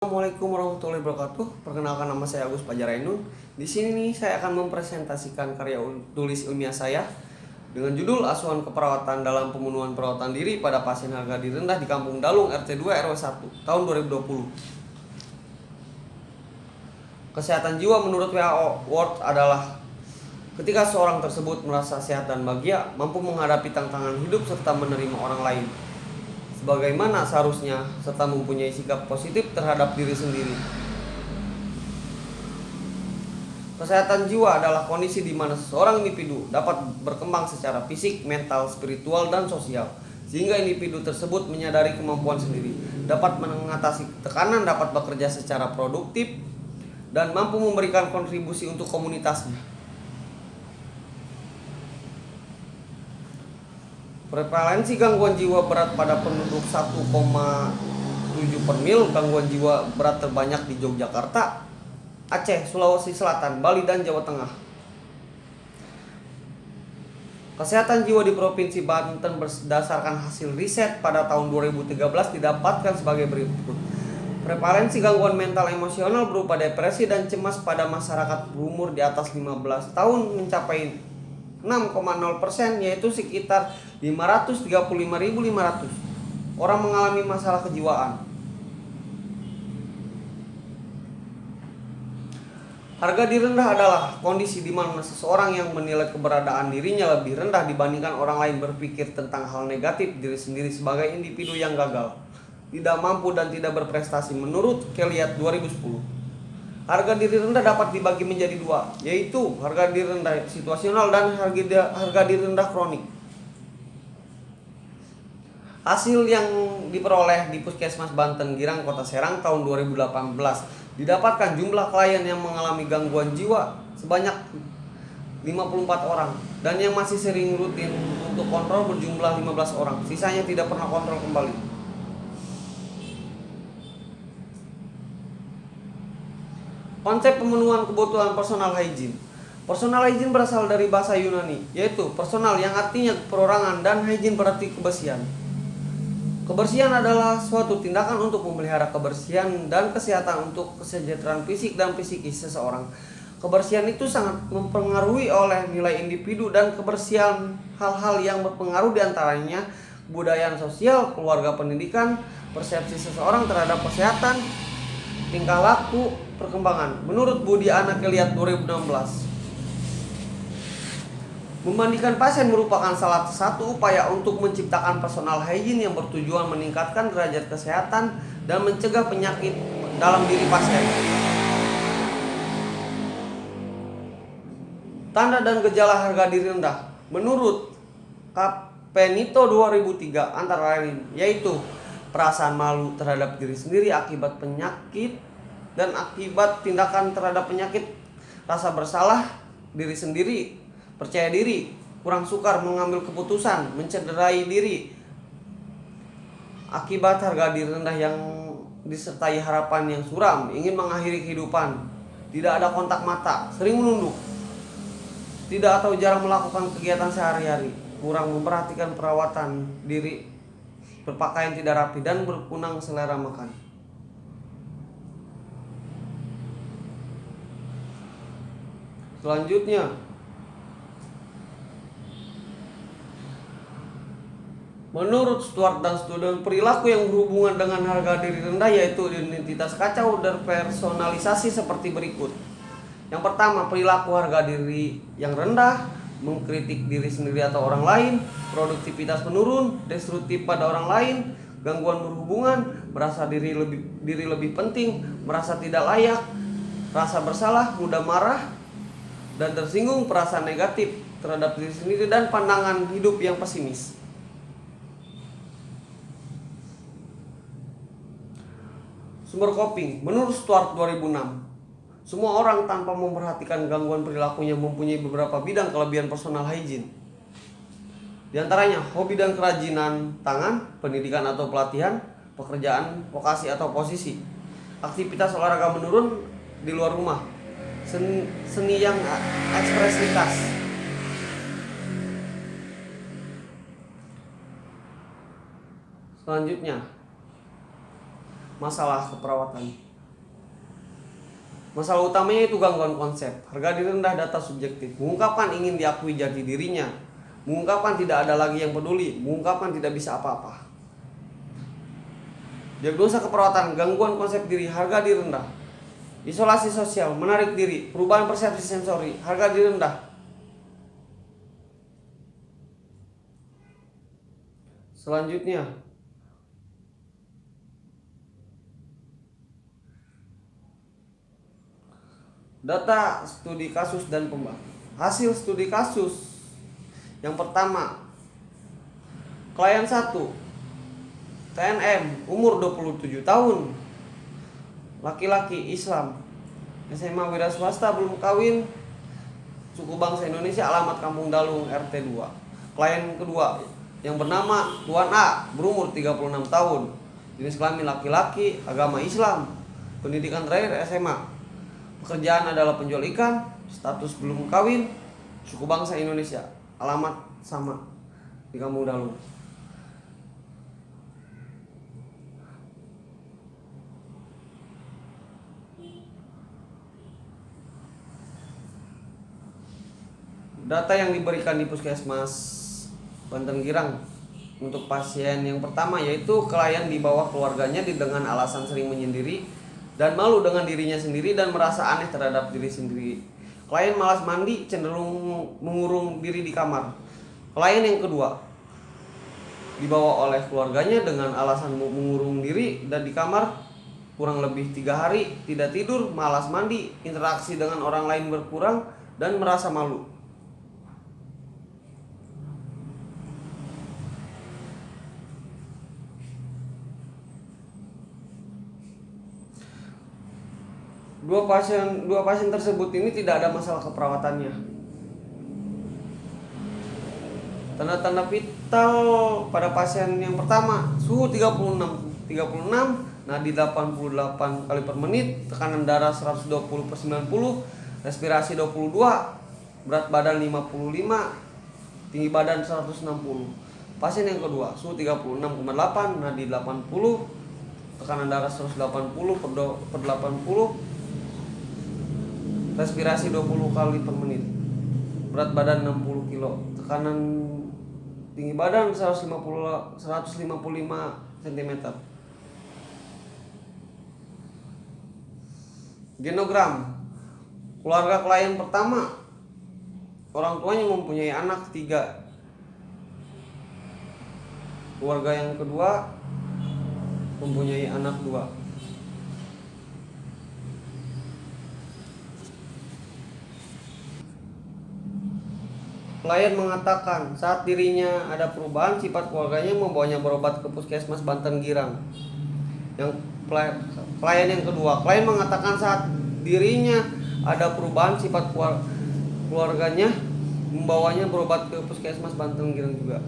Assalamualaikum warahmatullahi wabarakatuh. Perkenalkan, nama saya Agus Pajarainun. Di sini nih saya akan mempresentasikan karya tulis ilmiah saya dengan judul Asuhan Keperawatan dalam Pemenuhan Perawatan Diri pada Pasien Harga Diri Rendah di Kampung Dalung RT 2 RW 1 tahun 2020. Kesehatan jiwa menurut WHO World adalah ketika seorang tersebut merasa sehat dan bahagia, mampu menghadapi tantangan hidup serta menerima orang lain sebagaimana seharusnya, serta mempunyai sikap positif terhadap diri sendiri. Kesehatan jiwa adalah kondisi di mana seseorang individu dapat berkembang secara fisik, mental, spiritual, dan sosial, sehingga individu tersebut menyadari kemampuan sendiri, dapat mengatasi tekanan, dapat bekerja secara produktif, dan mampu memberikan kontribusi untuk komunitasnya. Prevalensi gangguan jiwa berat pada penduduk 1,7 per mil. Gangguan jiwa berat terbanyak di Yogyakarta, Aceh, Sulawesi Selatan, Bali, dan Jawa Tengah. Kesehatan jiwa di Provinsi Banten berdasarkan hasil riset pada tahun 2013 didapatkan sebagai berikut. Prevalensi gangguan mental emosional berupa depresi dan cemas pada masyarakat berumur di atas 15 tahun mencapai 6,0%, yaitu sekitar 535.500 orang mengalami masalah kejiwaan. Harga diri rendah adalah kondisi di mana seseorang yang menilai keberadaan dirinya lebih rendah dibandingkan orang lain, berpikir tentang hal negatif diri sendiri sebagai individu yang gagal, tidak mampu, dan tidak berprestasi. Menurut Kelliat 2010, harga diri rendah dapat dibagi menjadi dua, yaitu harga diri rendah situasional dan harga diri rendah kronik. Hasil yang diperoleh di Puskesmas Banten Girang, Kota Serang tahun 2018 didapatkan jumlah klien yang mengalami gangguan jiwa sebanyak 54 orang, dan yang masih sering rutin untuk kontrol berjumlah 15 orang. Sisanya tidak pernah kontrol kembali. Konsep pemenuhan kebutuhan personal hygiene. Personal hygiene berasal dari bahasa Yunani, yaitu personal yang artinya perorangan dan hygiene berarti kebersihan. Kebersihan adalah suatu tindakan untuk memelihara kebersihan dan kesehatan untuk kesejahteraan fisik dan psikis seseorang. Kebersihan itu sangat mempengaruhi oleh nilai individu dan kebersihan hal-hal yang berpengaruh diantaranya kebudayaan sosial, keluarga, pendidikan, persepsi seseorang terhadap kesehatan, tingkah laku, perkembangan. Menurut Budi Ana Kelliat 2016, memandikan pasien merupakan salah satu upaya untuk menciptakan personal hygiene yang bertujuan meningkatkan derajat kesehatan dan mencegah penyakit dalam diri pasien. Tanda dan gejala harga diri rendah menurut Capenito 2003 antara lain yaitu perasaan malu terhadap diri sendiri akibat penyakit dan akibat tindakan terhadap penyakit, rasa bersalah diri sendiri, percaya diri, kurang sukar mengambil keputusan, mencederai diri. Akibat harga diri rendah yang disertai harapan yang suram, ingin mengakhiri kehidupan, tidak ada kontak mata, sering menunduk, tidak atau jarang melakukan kegiatan sehari-hari, kurang memperhatikan perawatan diri, berpakaian tidak rapi, dan berkurang selera makan. Selanjutnya, menurut Stuart dan Student, perilaku yang berhubungan dengan harga diri rendah yaitu identitas kacau dan personalisasi seperti berikut. Yang pertama, perilaku harga diri yang rendah, mengkritik diri sendiri atau orang lain, produktivitas menurun, destruktif pada orang lain, gangguan berhubungan, merasa diri lebih penting, merasa tidak layak, rasa bersalah, mudah marah dan tersinggung, perasaan negatif terhadap diri sendiri, dan pandangan hidup yang pesimis. Sumber coping. Menurut Stuart 2006, semua orang tanpa memperhatikan gangguan perilakunya mempunyai beberapa bidang kelebihan personal hygiene. Di antaranya hobi dan kerajinan tangan, pendidikan atau pelatihan, pekerjaan, vokasi atau posisi, aktivitas olahraga menurun di luar rumah, seni yang ekspresivitas. Selanjutnya, masalah keperawatan. Masalah utamanya itu gangguan konsep, harga diri rendah, data subjektif, mengungkapkan ingin diakui jati dirinya, mengungkapkan tidak ada lagi yang peduli, mengungkapkan tidak bisa apa-apa. Diagnosa keperawatan, gangguan konsep diri, harga diri rendah. Isolasi sosial, menarik diri, perubahan persepsi sensori, harga diri rendah. Selanjutnya, data studi kasus dan pembanding. Hasil studi kasus. Yang pertama, klien 1, TNM, umur 27 tahun, laki-laki, Islam, SMA wira swasta, belum kawin, suku bangsa Indonesia, alamat Kampung Dalung, RT 2. Klien kedua yang bernama Tuan A, berumur 36 tahun, jenis kelamin laki-laki, agama Islam, pendidikan terakhir SMA, pekerjaan adalah penjual ikan, status belum kawin, suku bangsa Indonesia, alamat sama di Kampung Dalung. Data yang diberikan di Puskesmas Banten Girang untuk pasien yang pertama, yaitu klien di bawah keluarganya dengan alasan sering menyendiri dan malu dengan dirinya sendiri dan merasa aneh terhadap diri sendiri. Klien malas mandi, cenderung mengurung diri di kamar. Klien yang kedua dibawa oleh keluarganya dengan alasan mengurung diri dan di kamar kurang lebih 3 hari, tidak tidur, malas mandi, interaksi dengan orang lain berkurang dan merasa malu. Dua pasien tersebut ini tidak ada masalah keperawatannya. Tanda-tanda vital pada pasien yang pertama, suhu 36, nadi 88 kali per menit, tekanan darah 120/90, respirasi 22, berat badan 55, tinggi badan 160. Pasien yang kedua, suhu 36,8, nadi 80, tekanan darah 180/80, respirasi 20 kali per menit, berat badan 60 kg, tekanan tinggi badan 155 cm. Genogram. Keluarga klien pertama, orang tuanya mempunyai anak 3. Keluarga yang kedua mempunyai anak 2. Klien mengatakan saat dirinya ada perubahan sifat keluarganya membawanya berobat ke Puskesmas Banten Girang. Yang klien yang kedua, klien mengatakan saat dirinya ada perubahan sifat keluarganya membawanya berobat ke Puskesmas Banten Girang juga.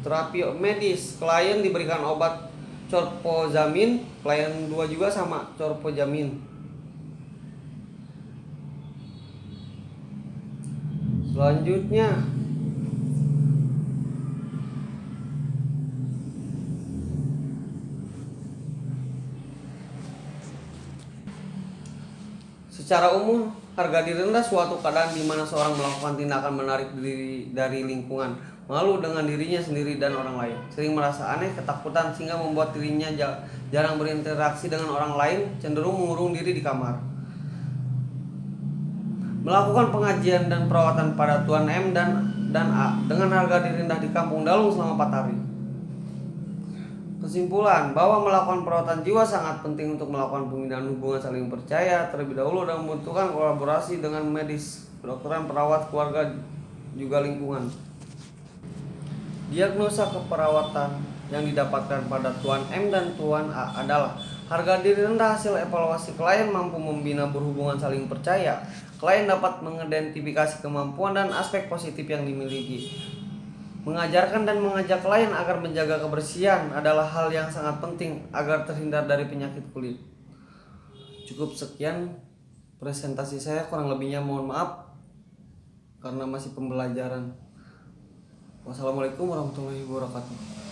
Terapi medis, klien diberikan obat corpozamin, klien 2 juga sama corpozamin. Selanjutnya, secara umum, harga diri rendah suatu keadaan di mana seorang melakukan tindakan menarik diri dari lingkungan, malu dengan dirinya sendiri dan orang lain, sering merasa aneh, ketakutan sehingga membuat dirinya jarang berinteraksi dengan orang lain, cenderung mengurung diri di kamar. Melakukan pengajian dan perawatan pada Tuan M dan A dengan harga diri rendah di Kampung Dalung selama 4 hari. Kesimpulan bahwa melakukan perawatan jiwa sangat penting untuk melakukan pembinaan hubungan saling percaya terlebih dahulu dan membutuhkan kolaborasi dengan medis, kedokteran, perawat, keluarga, juga lingkungan. Diagnosa keperawatan yang didapatkan pada Tuan M dan Tuan A adalah harga diri rendah. Hasil evaluasi klien mampu membina berhubungan saling percaya. Klien dapat mengidentifikasi kemampuan dan aspek positif yang dimiliki. Mengajarkan dan mengajak klien agar menjaga kebersihan adalah hal yang sangat penting agar terhindar dari penyakit kulit. Cukup sekian presentasi saya, kurang lebihnya mohon maaf karena masih pembelajaran. Wassalamualaikum warahmatullahi wabarakatuh.